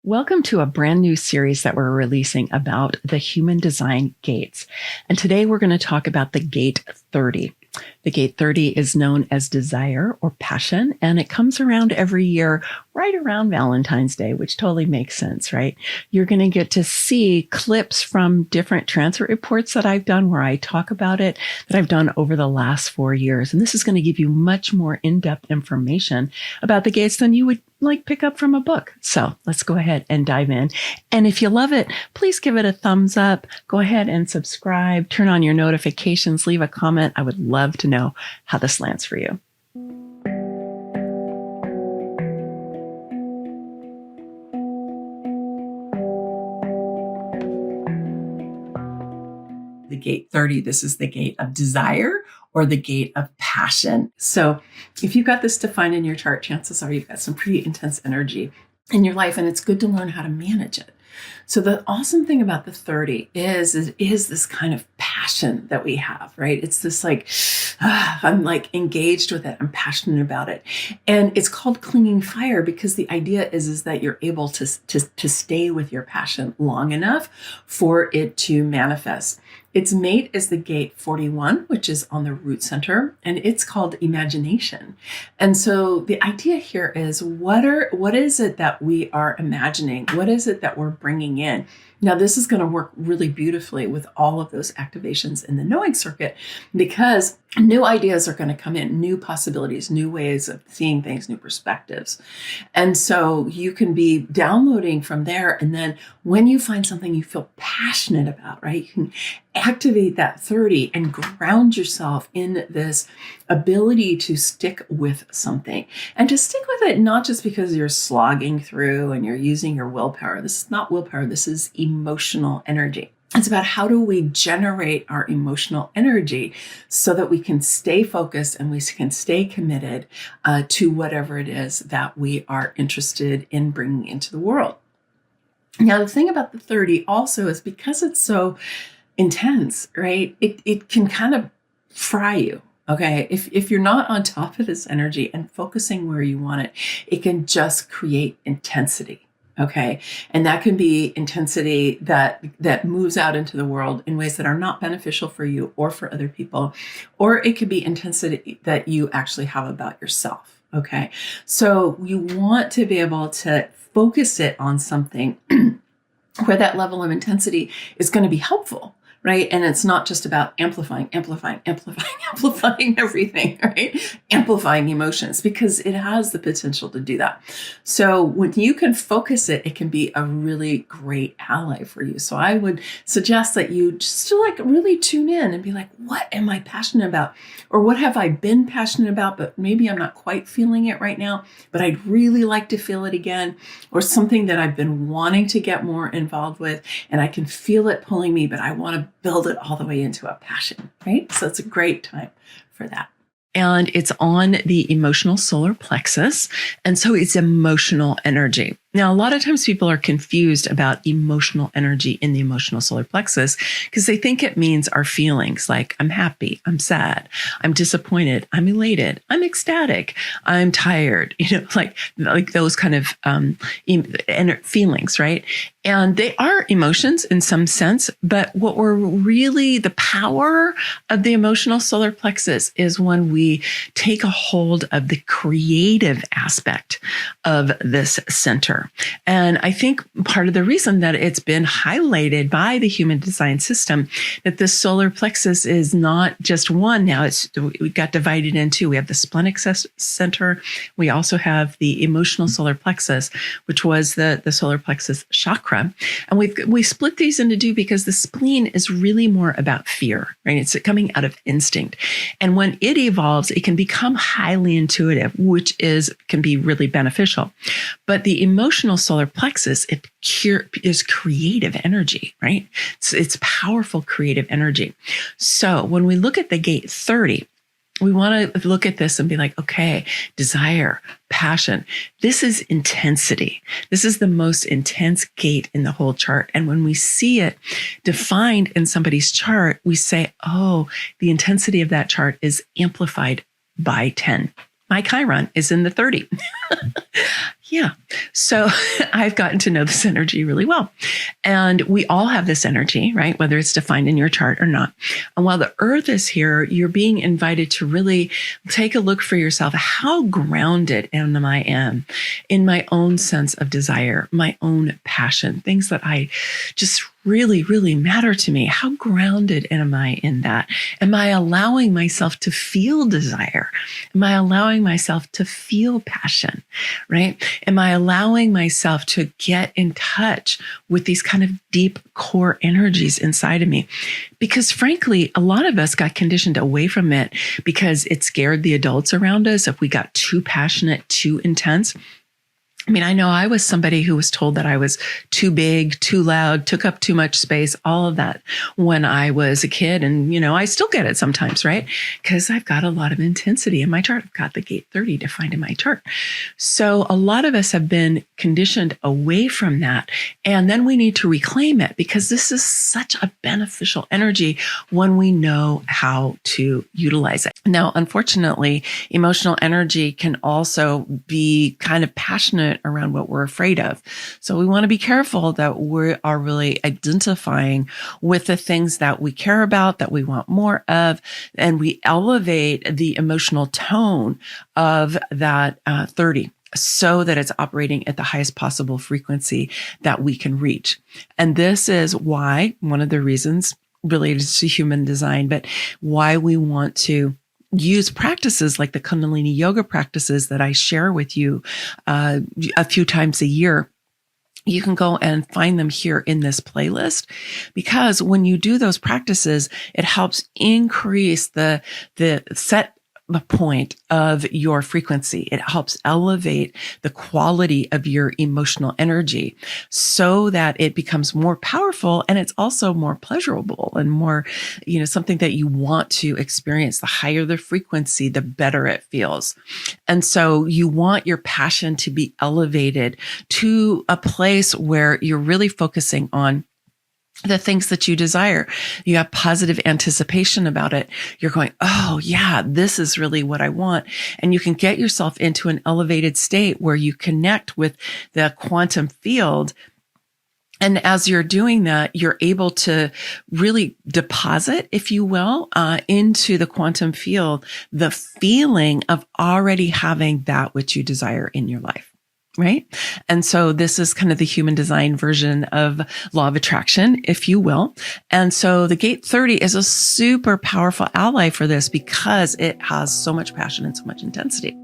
Welcome to a brand new series that we're releasing about the human design gates. And today we're going to talk about the gate 30. The gate 30 is known as desire or passion, and it comes around every year right around Valentine's Day, which totally makes sense, right? You're going to get to see clips from different transit reports that I've done where I talk about it, that I've done over the last 4 years. And this is going to give you much more in-depth information about the gates than you would pick up from a book. So let's go ahead and dive in. And if you love it, please give it a thumbs up. Go ahead and subscribe, turn on your notifications, leave a comment. I would love to know how this lands for you. The gate 30, this is the gate of desire or the gate of passion. So if you've got this defined in your chart, chances are you've got some pretty intense energy in your life, and it's good to learn how to manage it. So the awesome thing about the 30 is this kind of passion that we have, right? It's this I'm engaged with it. I'm passionate about it. And it's called clinging fire because the idea is that you're able to stay with your passion long enough for it to manifest. Its mate is the gate 41, which is on the root center, and it's called imagination. And so the idea here is what is it that we are imagining? What is it that we're bringing in? Now, this is going to work really beautifully with all of those activations in the knowing circuit because new ideas are going to come in, new possibilities, new ways of seeing things, new perspectives. And so you can be downloading from there. And then when you find something you feel passionate about, right, you can activate that 30 and ground yourself in this ability to stick with something and to stick with it, not just because you're slogging through and you're using your willpower. This is not willpower. This is emotional energy. It's about how do we generate our emotional energy so that we can stay focused and we can stay committed to whatever it is that we are interested in bringing into the world. Now, the thing about the 30 also is because it's so intense, right? It can kind of fry you. Okay. If you're not on top of this energy and focusing where you want it, it can just create intensity. Okay. And that can be intensity that moves out into the world in ways that are not beneficial for you or for other people. Or it could be intensity that you actually have about yourself. Okay. So you want to be able to focus it on something where that level of intensity is going to be helpful. Right. And it's not just about amplifying everything, right? Amplifying emotions because it has the potential to do that. So when you can focus it, it can be a really great ally for you. So I would suggest that you just really tune in and be like, what am I passionate about? Or what have I been passionate about, but maybe I'm not quite feeling it right now, but I'd really like to feel it again. Or something that I've been wanting to get more involved with and I can feel it pulling me, but I want to build it all the way into a passion, right? So it's a great time for that. And it's on the emotional solar plexus. And so it's emotional energy. Now, a lot of times people are confused about emotional energy in the emotional solar plexus because they think it means our feelings like I'm happy, I'm sad, I'm disappointed, I'm elated, I'm ecstatic, I'm tired, like those kind of feelings, right? And they are emotions in some sense, but what we're really, the power of the emotional solar plexus is when we take a hold of the creative aspect of this center. And I think part of the reason that it's been highlighted by the human design system, that the solar plexus is not just one. Now we got divided in two. We have the splenic center. We also have the emotional solar plexus, which was the solar plexus chakra. And we split these into two because the spleen is really more about fear, right? It's coming out of instinct. And when it evolves, it can become highly intuitive, which can be really beneficial. But the emotional solar plexus, it is creative energy, right? It's powerful creative energy. So when we look at the gate 30, we want to look at this and be like, okay, desire, passion. This is intensity. This is the most intense gate in the whole chart. And when we see it defined in somebody's chart, we say, oh, the intensity of that chart is amplified by 10. My Chiron is in the 30. Yeah. So I've gotten to know this energy really well. And we all have this energy, right? Whether it's defined in your chart or not. And while the earth is here, you're being invited to really take a look for yourself. How grounded am I in my own sense of desire, my own passion, things that I just really, really matter to me? How grounded am I in that? Am I allowing myself to feel desire? Am I allowing myself to feel passion, right? Am I allowing myself to get in touch with these kind of deep core energies inside of me? Because frankly, a lot of us got conditioned away from it because it scared the adults around us if we got too passionate, too intense. I mean, I know I was somebody who was told that I was too big, too loud, took up too much space, all of that when I was a kid. And, I still get it sometimes, right? Because I've got a lot of intensity in my chart. I've got the gate 30 defined in my chart. So a lot of us have been conditioned away from that. And then we need to reclaim it because this is such a beneficial energy when we know how to utilize it. Now, unfortunately, emotional energy can also be kind of passionate around what we're afraid of. So we want to be careful that we are really identifying with the things that we care about, that we want more of, and we elevate the emotional tone of that 30 so that it's operating at the highest possible frequency that we can reach. And this is why, one of the reasons related to human design, but why we want to use practices like the Kundalini yoga practices that I share with you a few times a year. You can go and find them here in this playlist, because when you do those practices, it helps increase the set point of your frequency. It helps elevate the quality of your emotional energy so that it becomes more powerful, and it's also more pleasurable and more, something that you want to experience. The higher the frequency, the better it feels. And so you want your passion to be elevated to a place where you're really focusing on the things that you desire. You have positive anticipation about it. You're going, oh yeah, this is really what I want. And you can get yourself into an elevated state where you connect with the quantum field. And as you're doing that, you're able to really deposit, if you will, into the quantum field, the feeling of already having that which you desire in your life. Right? And so this is kind of the human design version of law of attraction, if you will. And so the gate 30 is a super powerful ally for this because it has so much passion and so much intensity.